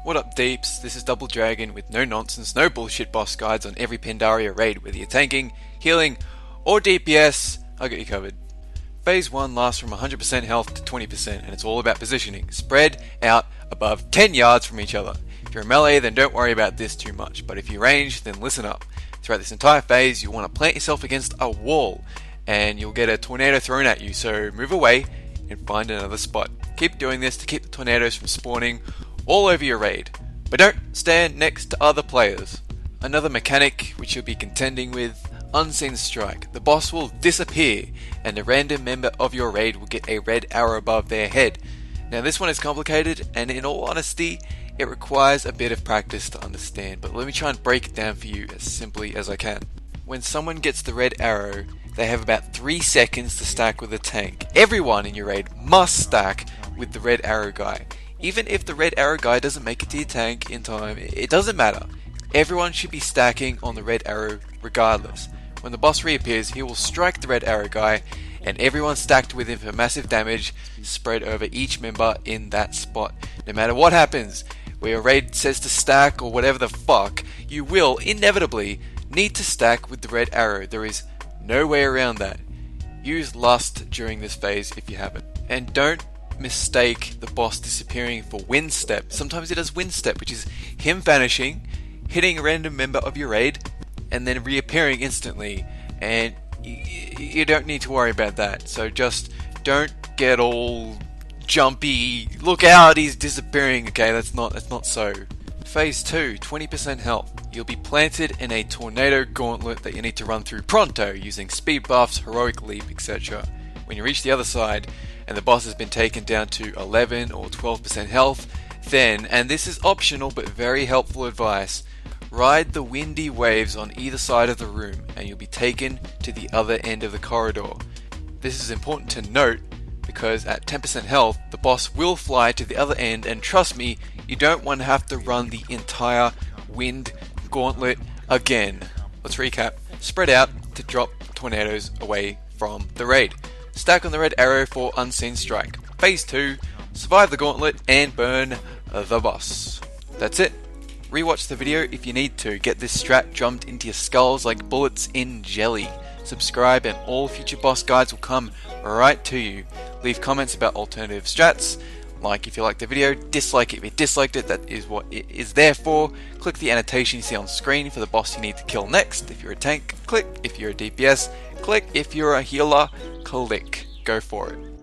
What up deeps, this is DoubleDragon with no nonsense, no bullshit boss guides on every Pandaria raid. Whether you're tanking, healing, or DPS, I'll get you covered. Phase 1 lasts from 100% health to 20% and it's all about positioning, spread out above 10 yards from each other. If you're a melee then don't worry about this too much, but if you're ranged then listen up. Throughout this entire phase you'll want to plant yourself against a wall and you'll get a tornado thrown at you, so move away and find another spot. Keep doing this to keep the tornadoes from spawning all over your raid, but don't stand next to other players. Another mechanic which you'll be contending with, Unseen Strike. The boss will disappear and a random member of your raid will get a red arrow above their head. Now this one is complicated and in all honesty it requires a bit of practice to understand, but let me try and break it down for you as simply as I can. When someone gets the red arrow, they have about 3 seconds to stack with a tank. Everyone in your raid must stack with the red arrow guy. Even if the red arrow guy doesn't make it to your tank in time, it doesn't matter. Everyone should be stacking on the red arrow regardless. When the boss reappears, he will strike the red arrow guy and everyone stacked with him for massive damage spread over each member in that spot. No matter what happens, where your raid says to stack or whatever the fuck, you will inevitably need to stack with the red arrow. There is no way around that. Use lust during this phase if you haven't. And don't mistake the boss disappearing for wind step. Sometimes it does wind step, which is him vanishing, hitting a random member of your raid, and then reappearing instantly. And you don't need to worry about that. So just don't get all jumpy. Look out, he's disappearing. Okay, that's not so. Phase 2, 20% health. You'll be planted in a tornado gauntlet that you need to run through pronto using speed buffs, heroic leap, etc. When you reach the other side and the boss has been taken down to 11 or 12% health, then, and this is optional but very helpful advice, ride the windy waves on either side of the room and you'll be taken to the other end of the corridor. This is important to note because at 10% health, the boss will fly to the other end, and trust me, you don't want to have to run the entire wind gauntlet again. Let's recap. Spread out to drop tornadoes away from the raid. Stack on the red arrow for Unseen Strike. Phase 2, survive the gauntlet and burn the boss. That's it. Rewatch the video if you need to. Get this strat drummed into your skulls like bullets in jelly. Subscribe and all future boss guides will come right to you. Leave comments about alternative strats. Like if you liked the video, dislike it if you disliked it, that is what it is there for. Click the annotation you see on screen for the boss you need to kill next. If you're a tank, click. If you're a DPS, click. If you're a healer, click. Go for it.